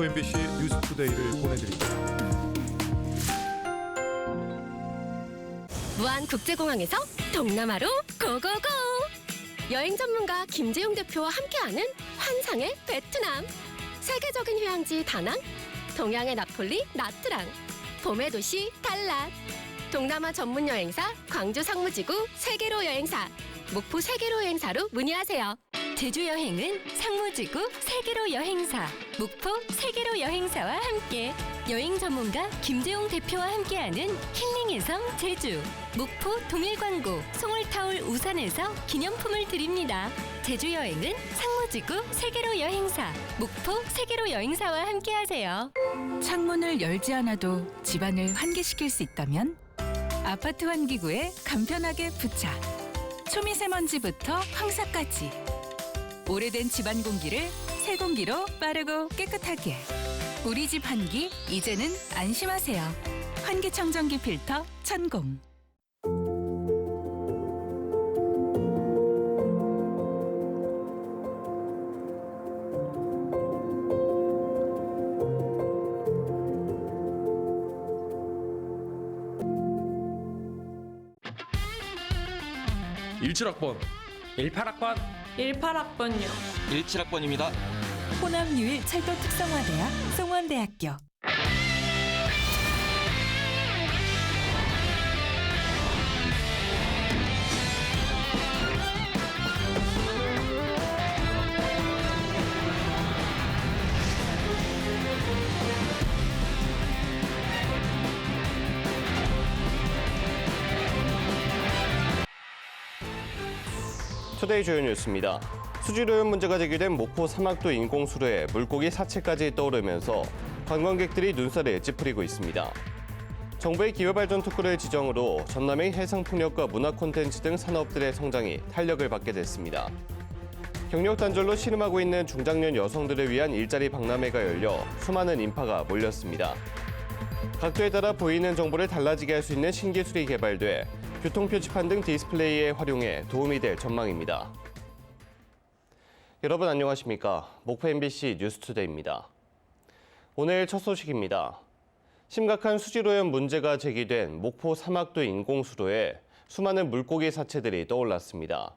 목포 MBC 뉴스투데이를 보내드립니다. 무안국제공항에서 동남아로 고고고! 여행 전문가 김재용 대표와 함께하는 환상의 베트남. 세계적인 휴양지 다낭, 동양의 나폴리 나트랑, 봄의 도시 달랏. 동남아 전문 여행사 광주 상무지구 세계로 여행사, 목포 세계로 여행사로 문의하세요. 제주 여행은 상무지구 세계로 여행사, 목포 세계로 여행사와 함께 여행 전문가 김재용 대표와 함께하는 힐링의 섬 제주, 목포 동일광고 송울타올 우산에서 기념품을 드립니다. 제주 여행은 상무지구 세계로 여행사, 목포 세계로 여행사와 함께하세요. 창문을 열지 않아도 집안을 환기시킬 수 있다면 아파트 환기구에 간편하게 부착. 초미세먼지부터 황사까지 오래된 집안 공기를 새 공기로 빠르고 깨끗하게. 우리 집 환기 이제는 안심하세요. 환기청정기 필터 천공. (17학번) 18학번 18학번요. 17학번입니다. 호남 유일 철도 특성화대학 송원대학교. 투데이 주요 뉴스입니다. 수질오염 문제가 제기된 목포 사막도 인공수로에 물고기 사체까지 떠오르면서 관광객들이 눈살을 찌푸리고 있습니다. 정부의 기후발전 특구를 지정으로 전남의 해상풍력과 문화 콘텐츠 등 산업들의 성장이 탄력을 받게 됐습니다. 경력 단절로 씨름하고 있는 중장년 여성들을 위한 일자리 박람회가 열려 수많은 인파가 몰렸습니다. 각도에 따라 보이는 정보를 달라지게 할 수 있는 신기술이 개발돼 교통표지판 등 디스플레이에 활용해 도움이 될 전망입니다. 여러분 안녕하십니까? 목포 MBC 뉴스투데이입니다. 오늘 첫 소식입니다. 심각한 수질오염 문제가 제기된 목포 사막도 인공수로에 수많은 물고기 사체들이 떠올랐습니다.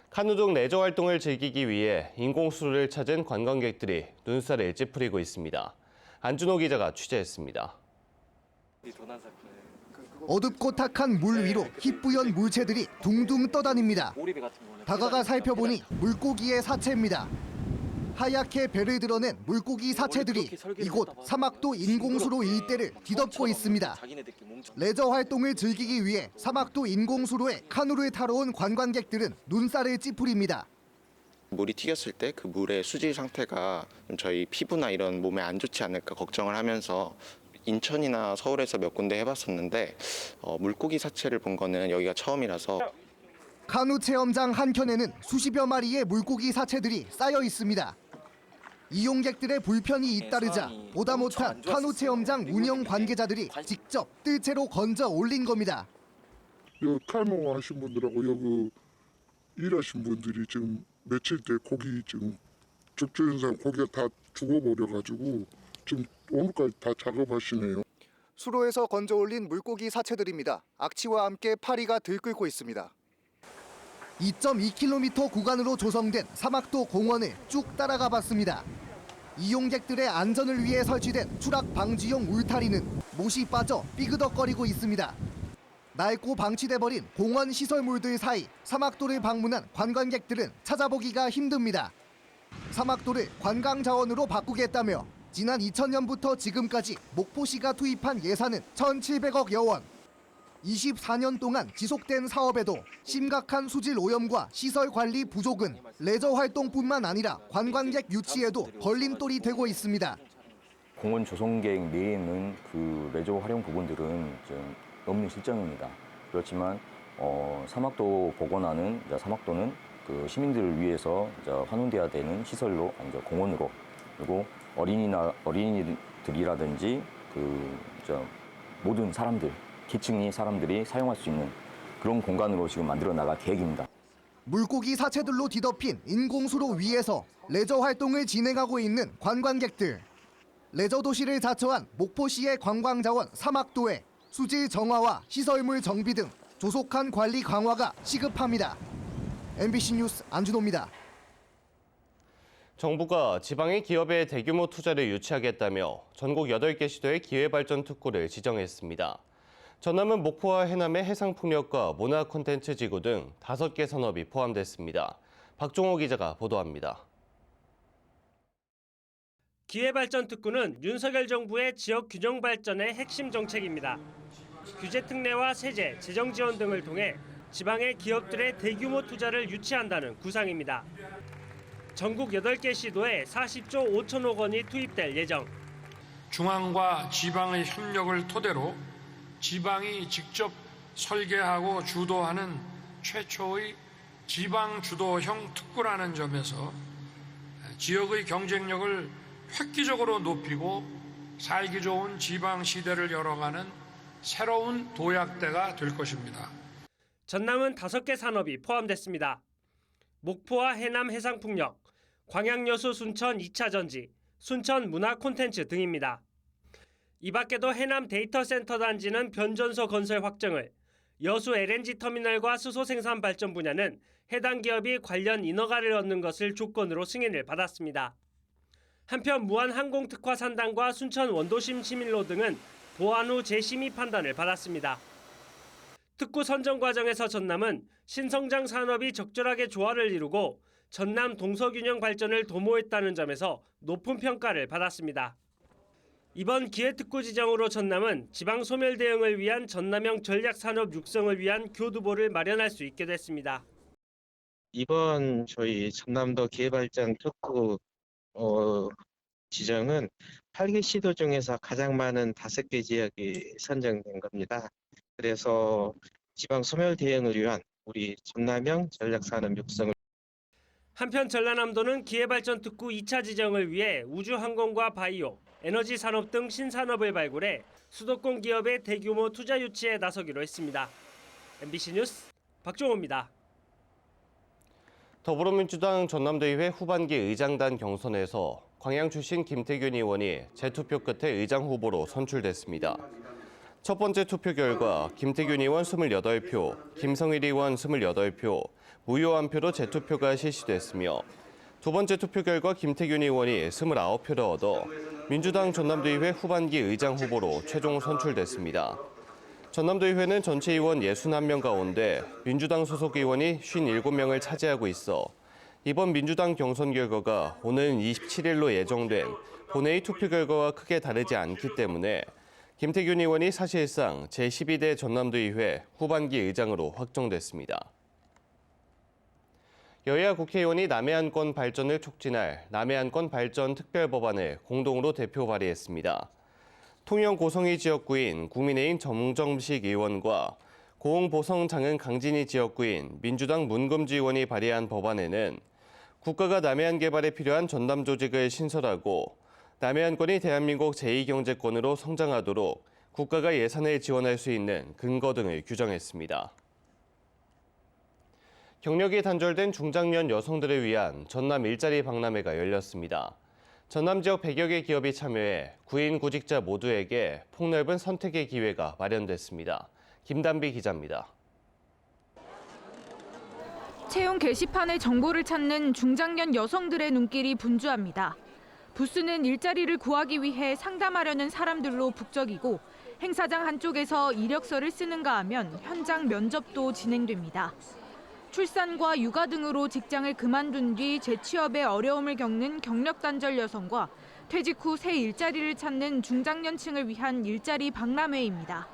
카누등 레저 활동을 즐기기 위해 인공수로를 찾은 관광객들이 눈살을 찌푸리고 있습니다. 안준호 기자가 취재했습니다. 어둡고 탁한 물 위로 희뿌연 물체들이 둥둥 떠다닙니다. 다가가 살펴보니 물고기의 사체입니다. 하얗게 배를 드러낸 물고기 사체들이 이곳 사막도 인공수로 일대를 뒤덮고 있습니다. 레저 활동을 즐기기 위해 사막도 인공수로에 카누를 타러 온 관광객들은 눈살을 찌푸립니다. 물이 튀겼을 때 그 물의 수질 상태가 저희 피부나 이런 몸에 안 좋지 않을까 걱정을 하면서 인천이나 서울에서 몇 군데 해봤었는데 물고기 사체를 본 거는 여기가 처음이라서. 카누 체험장 한켠에는 수십여 마리의 물고기 사체들이 쌓여 있습니다. 이용객들의 불편이 잇따르자 보다 못한 카누 체험장 운영 관계자들이 직접 뜰채로 건져 올린 겁니다. 여기 카누 하신 분들하고 여기 일하신 분들이 지금 며칠째 고기 지금 접조현상 고기가 다 죽어버려가지고 지금 오늘까지 다 작업하시네요. 수로에서 건져 올린 물고기 사체들입니다. 악취와 함께 파리가 들끓고 있습니다. 2.2km 구간으로 조성된 사막도 공원을 쭉 따라가 봤습니다. 이용객들의 안전을 위해 설치된 추락 방지용 울타리는 못이 빠져 삐그덕거리고 있습니다. 낡고 방치돼버린 공원 시설물들 사이 사막도를 방문한 관광객들은 찾아보기가 힘듭니다. 사막도를 관광 자원으로 바꾸겠다며 지난 2000년부터 지금까지 목포시가 투입한 예산은 1,700억여 원. 24년 동안 지속된 사업에도 심각한 수질 오염과 시설 관리 부족은 레저 활동뿐만 아니라 관광객 유치에도 걸림돌이 되고 있습니다. 공원 조성 계획 내에 있는 그 레저 활용 부분들은 좀 없는 실정입니다. 그렇지만 사막도 복원하는 사막도는 그 시민들을 위해서 환원돼야 되는 시설로 공원으로, 그리고 어린이들이라든지 모든 사람들, 계층의 사람들이 사용할 수 있는 그런 공간으로 지금 만들어 나갈 계획입니다. 물고기 사체들로 뒤덮인 인공수로 위에서 레저 활동을 진행하고 있는 관광객들. 레저 도시를 자처한 목포시의 관광자원 사막도에 수질 정화와 시설물 정비 등 조속한 관리 강화가 시급합니다. MBC 뉴스 안준호입니다. 정부가 지방의 기업에 대규모 투자를 유치하겠다며 전국 8개 시도에 기회발전 특구를 지정했습니다. 전남은 목포와 해남의 해상풍력과 문화 콘텐츠 지구 등 5개 산업이 포함됐습니다. 박종호 기자가 보도합니다. 기회발전 특구는 윤석열 정부의 지역 균형 발전의 핵심 정책입니다. 규제 특례와 세제, 재정 지원 등을 통해 지방의 기업들의 대규모 투자를 유치한다는 구상입니다. 전국 8개 시도에 40조 5천억 원이 투입될 예정. 중앙과 지방의 협력을 토대로 지방이 직접 설계하고 주도하는 최초의 지방 주도형 특구라는 점에서 지역의 경쟁력을 획기적으로 높이고 살기 좋은 지방 시대를 열어가는 새로운 도약대가 될 것입니다. 전남은 5개 산업이 포함됐습니다. 목포와 해남 해상풍력, 광양여수 순천 2차 전지, 순천 문화 콘텐츠 등입니다. 이 밖에도 해남 데이터 센터 단지는 변전소 건설 확정을, 여수 LNG 터미널과 수소 생산 발전 분야는 해당 기업이 관련 인허가를 얻는 것을 조건으로 승인을 받았습니다. 한편 무한 항공 특화 산단과 순천 원도심 시밀로 등은 보완 후 재심의 판단을 받았습니다. 특구 선정 과정에서 전남은 신성장 산업이 적절하게 조화를 이루고 전남 동서균형 발전을 도모했다는 점에서 높은 평가를 받았습니다. 이번 기회특구 지정으로 전남은 지방 소멸 대응을 위한 전남형 전략산업 육성을 위한 교두보를 마련할 수 있게 됐습니다. 이번 저희 전남도 기회발전 특구 지정은 8개 시도 중에서 가장 많은 5개 지역이 선정된 겁니다. 그래서 지방 소멸 대응을 위한 우리 전남형 전략산업 육성을. 한편 전라남도는 기회발전 특구 2차 지정을 위해 우주항공과 바이오, 에너지 산업 등 신산업을 발굴해 수도권 기업의 대규모 투자 유치에 나서기로 했습니다. MBC 뉴스 박종호입니다. 더불어민주당 전남도의회 후반기 의장단 경선에서 광양 출신 김태균 의원이 재투표 끝에 의장 후보로 선출됐습니다. 첫 번째 투표 결과 김태균 의원 28표, 김성일 의원 28표, 무효 1표로 재투표가 실시됐으며 두 번째 투표 결과 김태균 의원이 29표를 얻어 민주당 전남도의회 후반기 의장 후보로 최종 선출됐습니다. 전남도의회는 전체 의원 61명 가운데 민주당 소속 의원이 57명을 차지하고 있어 이번 민주당 경선 결과가 오는 27일로 예정된 본회의 투표 결과와 크게 다르지 않기 때문에 김태균 의원이 사실상 제12대 전남도의회 후반기 의장으로 확정됐습니다. 여야 국회의원이 남해안권 발전을 촉진할 남해안권 발전 특별법안을 공동으로 대표 발의했습니다. 통영 고성이 지역구인 국민의힘 정정식 의원과 고흥 보성 장흥 강진이 지역구인 민주당 문금주 의원이 발의한 법안에는 국가가 남해안 개발에 필요한 전담 조직을 신설하고 남해안권이 대한민국 제2경제권으로 성장하도록 국가가 예산을 지원할 수 있는 근거 등을 규정했습니다. 경력이 단절된 중장년 여성들을 위한 전남 일자리 박람회가 열렸습니다. 전남 지역 100여 개 기업이 참여해 구인 구직자 모두에게 폭넓은 선택의 기회가 마련됐습니다. 김단비 기자입니다. 채용 게시판에 정보를 찾는 중장년 여성들의 눈길이 분주합니다. 부스는 일자리를 구하기 위해 상담하려는 사람들로 북적이고 행사장 한쪽에서 이력서를 쓰는가 하면 현장 면접도 진행됩니다. 출산과 육아 등으로 직장을 그만둔 뒤 재취업에 어려움을 겪는 경력 단절 여성과 퇴직 후 새 일자리를 찾는 중장년층을 위한 일자리 박람회입니다.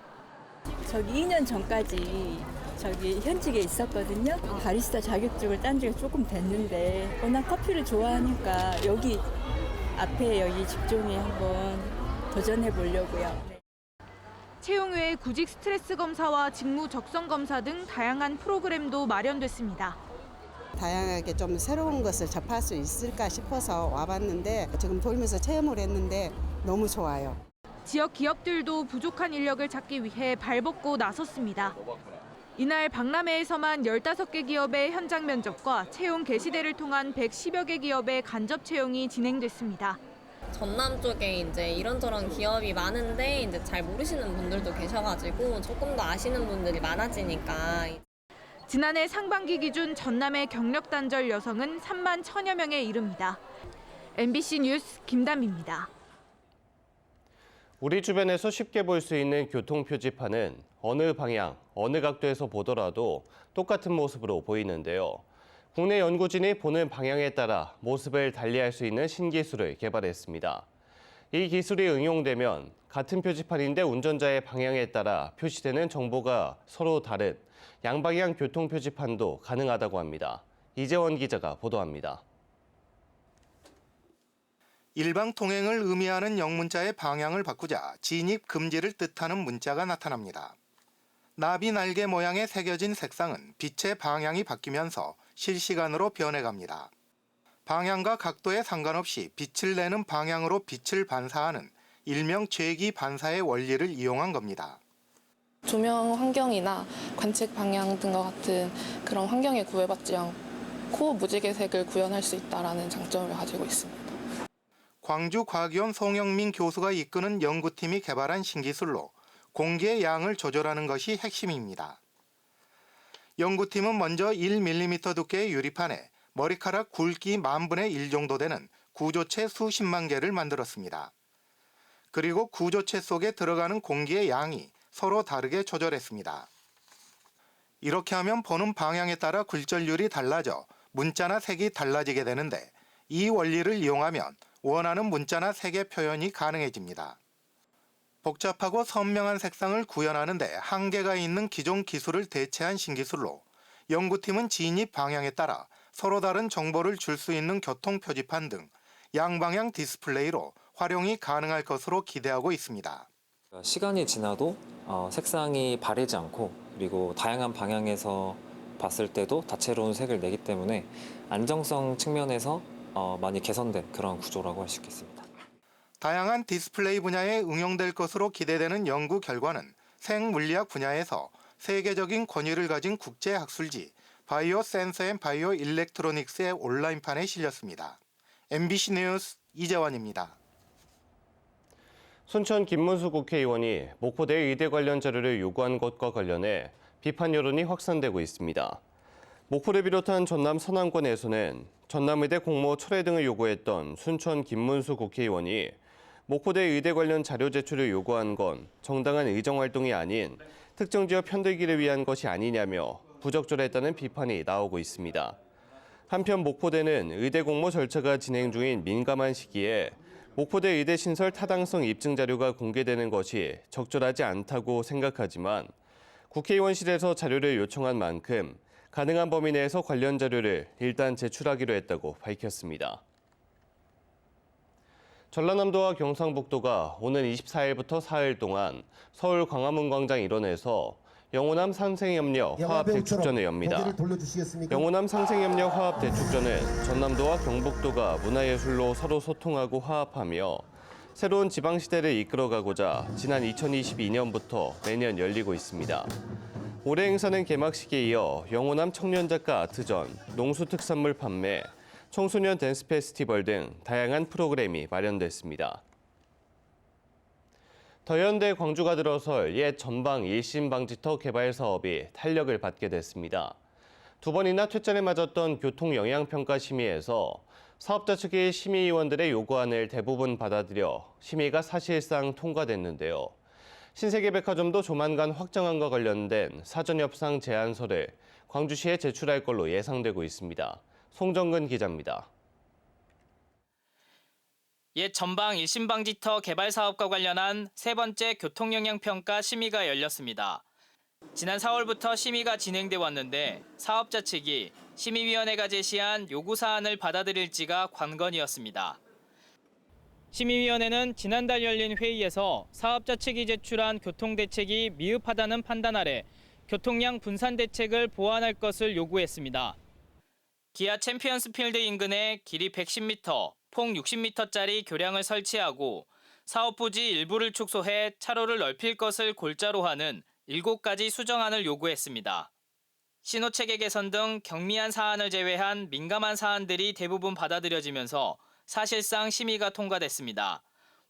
저기 2년 전까지 현직에 있었거든요. 바리스타 자격증을 딴 지가 조금 됐는데 워낙 커피를 좋아하니까 여기 직종에 한번 도전해 보려고요. 채용 외에 구직 스트레스 검사와 직무 적성 검사 등 다양한 프로그램도 마련됐습니다. 다양하게 좀 새로운 것을 접할 수 있을까 싶어서 와봤는데 지금 돌면서 체험을 했는데 너무 좋아요. 지역 기업들도 부족한 인력을 찾기 위해 발벗고 나섰습니다. 이날 박람회에서만 15개 기업의 현장 면접과 채용 게시대를 통한 110여 개 기업의 간접 채용이 진행됐습니다. 전남 쪽에 이제 이런저런 기업이 많은데 이제 잘 모르시는 분들도 계셔가지고 조금 더 아시는 분들이 많아지니까. 지난해 상반기 기준 전남의 경력 단절 여성은 3만 1,000여 명에 이릅니다. MBC 뉴스 김담입니다. 우리 주변에서 쉽게 볼 수 있는 교통 표지판은 어느 방향, 어느 각도에서 보더라도 똑같은 모습으로 보이는데요. 국내 연구진이 보는 방향에 따라 모습을 달리할 수 있는 신기술을 개발했습니다. 이 기술이 응용되면 같은 표지판인데 운전자의 방향에 따라 표시되는 정보가 서로 다른 양방향 교통 표지판도 가능하다고 합니다. 이재원 기자가 보도합니다. 일방 통행을 의미하는 영문자의 방향을 바꾸자 진입 금지를 뜻하는 문자가 나타납니다. 나비 날개 모양의 새겨진 색상은 빛의 방향이 바뀌면서 실시간으로 변해갑니다. 방향과 각도에 상관없이 빛을 내는 방향으로 빛을 반사하는 일명 죄기 반사의 원리를 이용한 겁니다. 조명 환경이나 관측 방향 등과 같은 그런 환경에 구애받지 않고 무지개색을 구현할 수 있다는 장점을 가지고 있습니다. 광주과기원 송영민 교수가 이끄는 연구팀이 개발한 신기술로 공기의 양을 조절하는 것이 핵심입니다. 연구팀은 먼저 1mm 두께의 유리판에 머리카락 굵기 10,000분의 1 정도 되는 구조체 수십만 개를 만들었습니다. 그리고 구조체 속에 들어가는 공기의 양이 서로 다르게 조절했습니다. 이렇게 하면 보는 방향에 따라 굴절률이 달라져 문자나 색이 달라지게 되는데 이 원리를 이용하면 원하는 문자나 색의 표현이 가능해집니다. 복잡하고 선명한 색상을 구현하는데 한계가 있는 기존 기술을 대체한 신기술로 연구팀은 진입 방향에 따라 서로 다른 정보를 줄 수 있는 교통 표지판 등 양방향 디스플레이로 활용이 가능할 것으로 기대하고 있습니다. 시간이 지나도 색상이 바래지 않고 그리고 다양한 방향에서 봤을 때도 다채로운 색을 내기 때문에 안정성 측면에서 많이 개선된 그런 구조라고 할 수 있겠습니다. 다양한 디스플레이 분야에 응용될 것으로 기대되는 연구 결과는 생물리학 분야에서 세계적인 권위를 가진 국제학술지 바이오 센서 앤 바이오 일렉트로닉스의 온라인판에 실렸습니다. MBC 뉴스 이재원입니다. 순천 김문수 국회의원이 목포대 의대 관련 자료를 요구한 것과 관련해 비판 여론이 확산되고 있습니다. 목포를 비롯한 전남 서남권에서는 전남의대 공모 철회 등을 요구했던 순천 김문수 국회의원이 목포대 의대 관련 자료 제출을 요구한 건 정당한 의정활동이 아닌 특정 지역 편들기를 위한 것이 아니냐며 부적절했다는 비판이 나오고 있습니다. 한편 목포대는 의대 공모 절차가 진행 중인 민감한 시기에 목포대 의대 신설 타당성 입증 자료가 공개되는 것이 적절하지 않다고 생각하지만 국회의원실에서 자료를 요청한 만큼 가능한 범위 내에서 관련 자료를 일단 제출하기로 했다고 밝혔습니다. 전라남도와 경상북도가 오는 24일부터 4일 동안 서울 광화문 광장 일원에서 영호남 상생협력 화합대축전을 엽니다. 영호남 상생협력 화합대축전은 전남도와 경북도가 문화예술로 서로 소통하고 화합하며 새로운 지방시대를 이끌어가고자 지난 2022년부터 매년 열리고 있습니다. 올해 행사는 개막식에 이어 영호남 청년작가 아트전, 농수특산물 판매, 청소년 댄스 페스티벌 등 다양한 프로그램이 마련됐습니다. 더현대 광주가 들어설 옛 전방 1심 방지터 개발 사업이 탄력을 받게 됐습니다. 두 번이나 퇴짜를 맞았던 교통영향평가 심의에서 사업자 측이 심의위원들의 요구안을 대부분 받아들여 심의가 사실상 통과됐는데요. 신세계백화점도 조만간 확정안과 관련된 사전협상 제안서를 광주시에 제출할 걸로 예상되고 있습니다. 송정근 기자입니다. 옛 전방 1심 방지터 개발 사업과 관련한 세 번째 교통영향평가 심의가 열렸습니다. 지난 4월부터 심의가 진행돼 왔는데 사업자 측이 심의위원회가 제시한 요구사안을 받아들일지가 관건이었습니다. 심의위원회는 지난달 열린 회의에서 사업자 측이 제출한 교통대책이 미흡하다는 판단 아래 교통량 분산 대책을 보완할 것을 요구했습니다. 기아 챔피언스필드 인근에 길이 110m, 폭 60m짜리 교량을 설치하고 사업 부지 일부를 축소해 차로를 넓힐 것을 골자로 하는 7가지 수정안을 요구했습니다. 신호체계 개선 등 경미한 사안을 제외한 민감한 사안들이 대부분 받아들여지면서 사실상 심의가 통과됐습니다.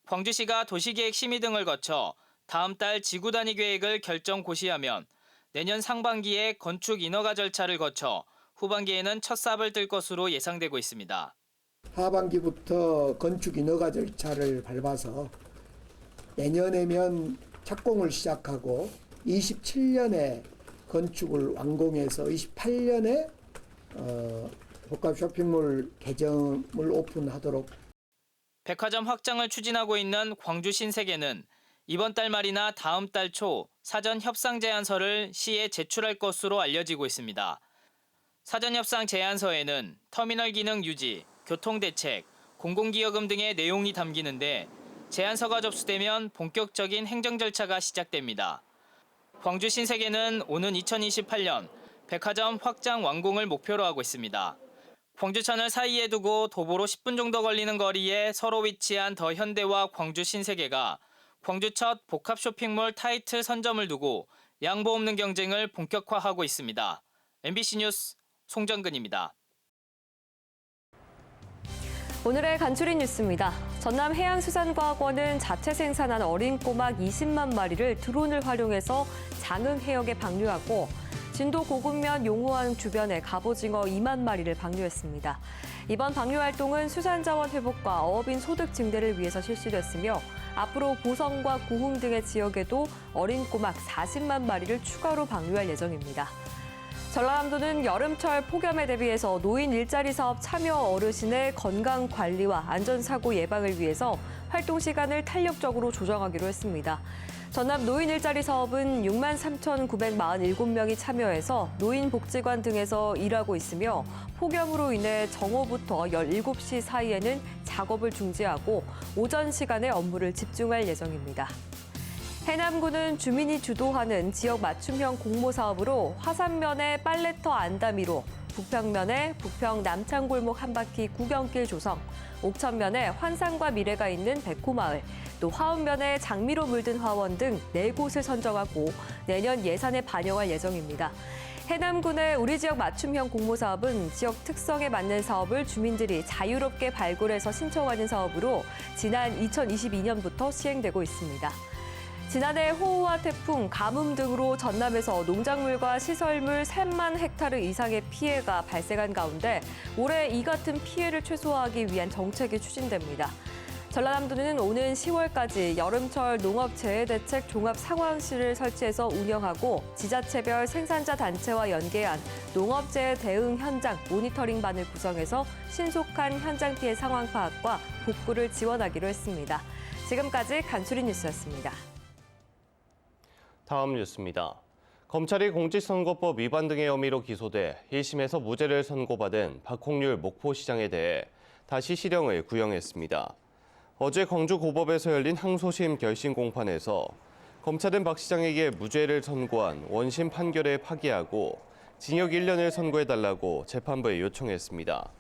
광주시가 도시계획 심의 등을 거쳐 다음 달 지구 단위 계획을 결정 고시하면 내년 상반기에 건축 인허가 절차를 거쳐 후반기에는 첫 삽을 뜰 것으로 예상되고 있습니다. 하반기부터 건축 인허가 절차를 밟아서 내년에면 착공을 시작하고 27년에 건축을 완공해서 28년에 복합 쇼핑몰 개점을 오픈하도록. 백화점 확장을 추진하고 있는 광주 신세계는 이번 달 말이나 다음 달 초 사전 협상 제안서를 시에 제출할 것으로 알려지고 있습니다. 사전 협상 제안서에는 터미널 기능 유지, 교통대책, 공공기여금 등의 내용이 담기는데 제안서가 접수되면 본격적인 행정 절차가 시작됩니다. 광주 신세계는 오는 2028년 백화점 확장 완공을 목표로 하고 있습니다. 광주천을 사이에 두고 도보로 10분 정도 걸리는 거리에 서로 위치한 더현대와 광주 신세계가 광주 첫 복합 쇼핑몰 타이틀 선점을 두고 양보 없는 경쟁을 본격화하고 있습니다. MBC 뉴스 송정근입니다. 오늘의 간추린 뉴스입니다. 전남해양수산과학원은 자체 생산한 어린 꼬막 20만 마리를 드론을 활용해서 장흥 해역에 방류하고 진도 고군면 용호항 주변에 갑오징어 2만 마리를 방류했습니다. 이번 방류 활동은 수산자원 회복과 어업인 소득 증대를 위해서 실시됐으며 앞으로 보성과 고흥 등의 지역에도 어린 꼬막 40만 마리를 추가로 방류할 예정입니다. 전라남도는 여름철 폭염에 대비해서 노인 일자리 사업 참여 어르신의 건강 관리와 안전사고 예방을 위해서 활동 시간을 탄력적으로 조정하기로 했습니다. 전남 노인 일자리 사업은 63,947명이 참여해서 노인복지관 등에서 일하고 있으며 폭염으로 인해 정오부터 17시 사이에는 작업을 중지하고 오전 시간에 업무를 집중할 예정입니다. 해남군은 주민이 주도하는 지역 맞춤형 공모 사업으로 화산면의 빨래터 안다미로, 북평면의 북평 남창골목 한 바퀴 구경길 조성, 옥천면에 환상과 미래가 있는 백호마을, 또 화운면에 장미로 물든 화원 등 4곳을 선정하고 내년 예산에 반영할 예정입니다. 해남군의 우리 지역 맞춤형 공모 사업은 지역 특성에 맞는 사업을 주민들이 자유롭게 발굴해서 신청하는 사업으로 지난 2022년부터 시행되고 있습니다. 지난해 호우와 태풍, 가뭄 등으로 전남에서 농작물과 시설물 3만 헥타르 이상의 피해가 발생한 가운데 올해 이 같은 피해를 최소화하기 위한 정책이 추진됩니다. 전라남도는 오는 10월까지 여름철 농업재해대책 종합상황실을 설치해서 운영하고 지자체별 생산자 단체와 연계한 농업재해 대응 현장 모니터링반을 구성해서 신속한 현장 피해 상황 파악과 복구를 지원하기로 했습니다. 지금까지 간추린 뉴스였습니다. 다음 뉴스입니다. 검찰이 공직선거법 위반 등의 혐의로 기소돼 1심에서 무죄를 선고받은 박홍률 목포시장에 대해 다시 실형을 구형했습니다. 어제 광주고법에서 열린 항소심 결심 공판에서 검찰은 박 시장에게 무죄를 선고한 원심 판결을 파기하고 징역 1년을 선고해달라고 재판부에 요청했습니다.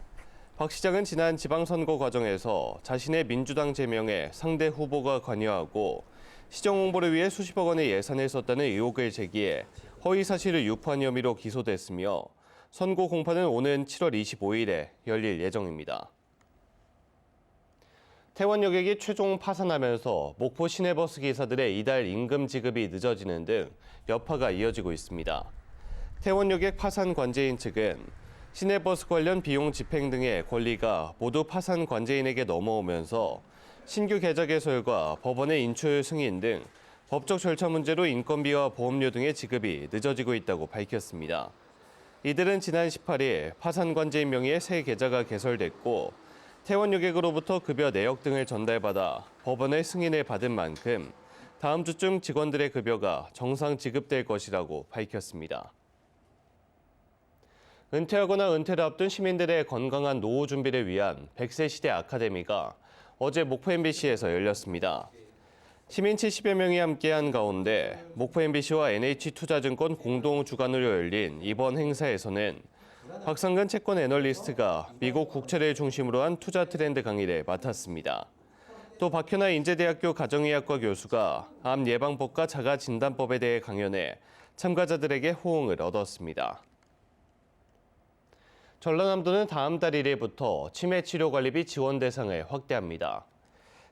박 시장은 지난 지방선거 과정에서 자신의 민주당 제명에 상대 후보가 관여하고 시정 홍보를 위해 수십억 원의 예산을 썼다는 의혹을 제기해 허위 사실을 유포한 혐의로 기소됐으며 선고 공판은 오는 7월 25일에 열릴 예정입니다. 태원 여객이 최종 파산하면서 목포 시내버스 기사들의 이달 임금 지급이 늦어지는 등 여파가 이어지고 있습니다. 태원 여객 파산 관제인 측은 시내버스 관련 비용 집행 등의 권리가 모두 파산 관제인에게 넘어오면서 신규 계좌 개설과 법원의 인출 승인 등 법적 절차 문제로 인건비와 보험료 등의 지급이 늦어지고 있다고 밝혔습니다. 이들은 지난 18일 파산 관제인 명의의 새 계좌가 개설됐고 태원 여객으로부터 급여 내역 등을 전달받아 법원의 승인을 받은 만큼 다음 주쯤 직원들의 급여가 정상 지급될 것이라고 밝혔습니다. 은퇴하거나 은퇴를 앞둔 시민들의 건강한 노후 준비를 위한 100세 시대 아카데미가 어제 목포 MBC에서 열렸습니다. 시민 70여 명이 함께한 가운데 목포 MBC와 NH투자증권 공동 주관으로 열린 이번 행사에서는 박상근 채권 애널리스트가 미국 국채를 중심으로 한 투자 트렌드 강의를 맡았습니다. 또 박현아 인제대학교 가정의학과 교수가 암 예방법과 자가 진단법에 대해 강연해 참가자들에게 호응을 얻었습니다. 전라남도는 다음 달 1일부터 치매치료관리비 지원 대상을 확대합니다.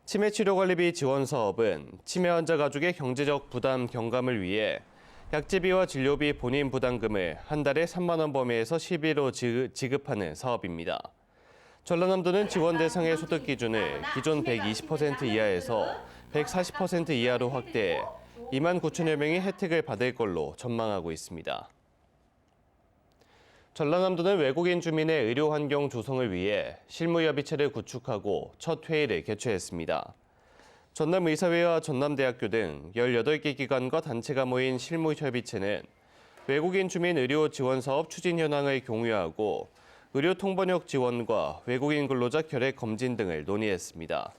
치매치료관리비 지원 사업은 치매 환자 가족의 경제적 부담 경감을 위해 약제비와 진료비 본인 부담금을 한 달에 3만 원 범위에서 10일로 지급하는 사업입니다. 전라남도는 지원 대상의 소득 기준을 기존 120% 이하에서 140% 이하로 확대해 2만 9천여 명이 혜택을 받을 걸로 전망하고 있습니다. 전라남도는 외국인 주민의 의료 환경 조성을 위해 실무협의체를 구축하고 첫 회의를 개최했습니다. 전남의사회와 전남대학교 등 18개 기관과 단체가 모인 실무협의체는 외국인 주민 의료 지원 사업 추진 현황을 공유하고 의료 통번역 지원과 외국인 근로자 결핵 검진 등을 논의했습니다.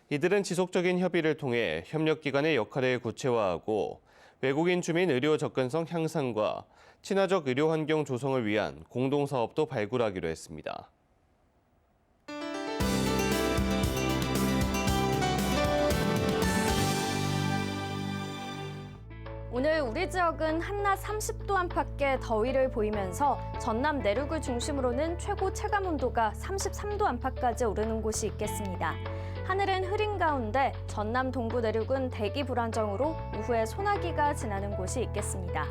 이들은 지속적인 협의를 통해 협력기관의 역할을 구체화하고 외국인 주민 의료 접근성 향상과 친화적 의료 환경 조성을 위한 공동사업도 발굴하기로 했습니다. 오늘 우리 지역은 한낮 30도 안팎의 더위를 보이면서 전남 내륙을 중심으로는 최고 체감 온도가 33도 안팎까지 오르는 곳이 있겠습니다. 하늘은 흐린 가운데 전남 동부 내륙은 대기 불안정으로 오후에 소나기가 지나는 곳이 있겠습니다.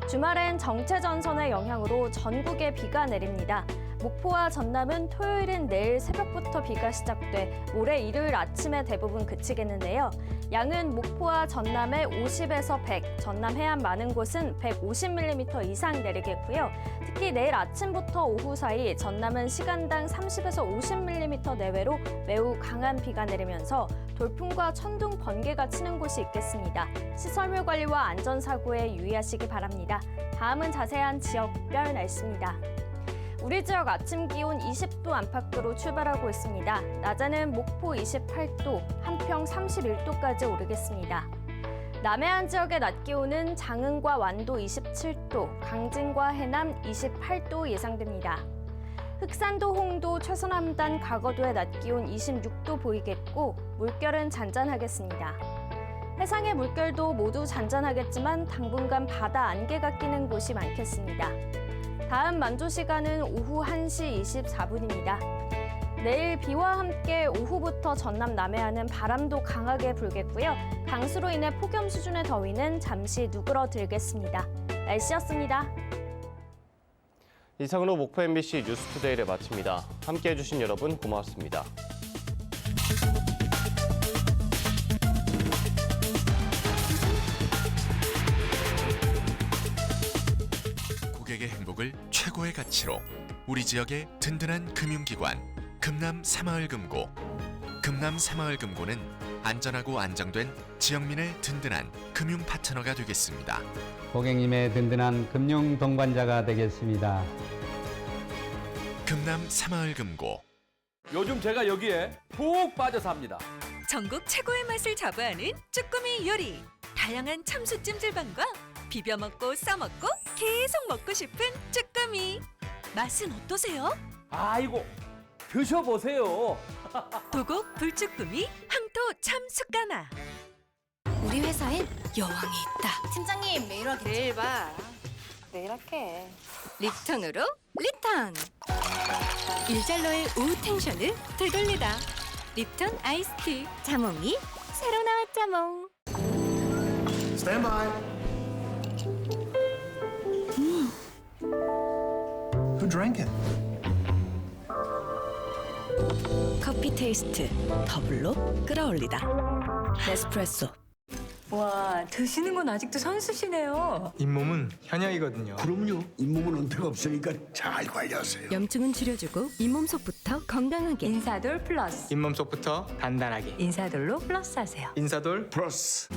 주말엔 정체전선의 영향으로 전국에 비가 내립니다. 목포와 전남은 토요일인 내일 새벽부터 비가 시작돼 모레 일요일 아침에 대부분 그치겠는데요. 양은 목포와 전남에 50에서 100, 전남 해안 많은 곳은 150mm 이상 내리겠고요. 특히 내일 아침부터 오후 사이 전남은 시간당 30에서 50mm 내외로 매우 강한 비가 내리면서 돌풍과 천둥, 번개가 치는 곳이 있겠습니다. 시설물 관리와 안전사고에 유의하시기 바랍니다. 다음은 자세한 지역별 날씨입니다. 우리 지역 아침 기온 20도 안팎으로 출발하고 있습니다. 낮에는 목포 28도, 한평 31도까지 오르겠습니다. 남해안 지역의 낮 기온은 장흥과 완도 27도, 강진과 해남 28도 예상됩니다. 흑산도, 홍도, 최서남단, 가거도의 낮 기온 26도 보이겠고 물결은 잔잔하겠습니다. 해상의 물결도 모두 잔잔하겠지만 당분간 바다 안개가 끼는 곳이 많겠습니다. 다음 만조 시간은 오후 1시 24분입니다. 내일 비와 함께 오후부터 전남 남해안은 바람도 강하게 불겠고요. 강수로 인해 폭염 수준의 더위는 잠시 누그러들겠습니다. 날씨였습니다. 이상으로 목포 MBC 뉴스투데이를 마칩니다. 함께해 주신 여러분 고맙습니다. 고객의 행복을 최고의 가치로 우리 지역의 든든한 금융기관 금남 새마을금고. 금남 새마을금고는 안전하고 안정된 지역민의 든든한 금융 파트너가 되겠습니다. 고객님의 든든한 금융 동반자가 되겠습니다. 금남 새마을금고. 요즘 제가 여기에 푹 빠져서 합니다. 전국 최고의 맛을 자부하는 쭈꾸미 요리. 다양한 참수 찜질방과 비벼 먹고 싸 먹고 계속 먹고 싶은 쭈꾸미. 맛은 어떠세요? 아이고, 드셔보세요. 도곡 불쭈꾸미 황토 참숯가나. 우리 회사엔 여왕이 있다. 팀장님, 매일 하겠죠? 내일 봐. 내일 할게. 립톤으로 리턴. 일잘러의 오후 텐션을 되돌리다. 립톤 아이스티. 자몽이 새로 나왔자몽. 스탠바이. Who drank it? 커피 테이스트 더블로 끌어올리다. 네스프레소. 와, 드시는 건 아직도 선수시네요. 잇몸은 현역이거든요. 그럼요. 잇몸은 은폐가 없으니까 잘 관리하세요. 염증은 줄여주고 잇몸속부터 건강하게. 인사돌 플러스. 잇몸속부터 단단하게. 인사돌로 플러스 하세요. 인사돌 플러스.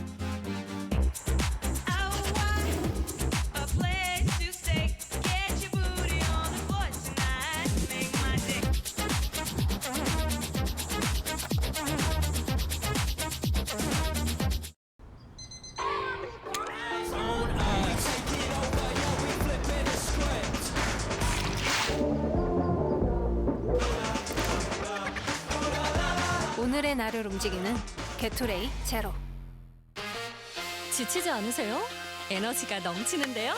오늘의 나를 움직이는 게토레이 제로. 지치지 않으세요? 에너지가 넘치는데요?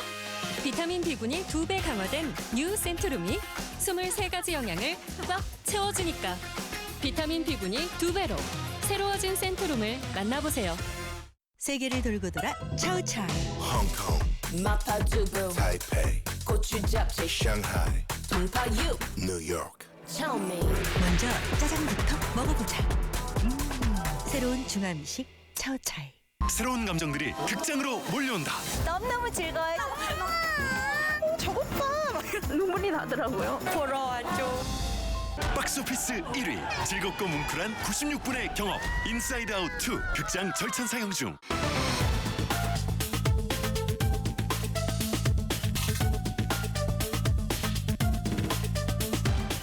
비타민 B군이 2배 강화된 뉴 센트룸이 23가지 영양을 꽉 채워주니까 비타민 B군이 2배로 새로워진 센트룸을 만나보세요. 세계를 돌고 돌아 차오차오. 홍콩, 마파두부, 타이페이, 고추 잡채, 상하이, 동파육, 뉴욕. 차오미. 먼저 짜장부터 먹어보자. 새로운 중화미식 차오차이. 새로운 감정들이 극장으로 몰려온다. 너무너무 즐거워요. 저것 봐. 눈물이 나더라고요. 보러 와줘. 박스오피스 1위 즐겁고 뭉클한 96분의 경험 인사이드 아웃 2 극장 절찬 상영 중.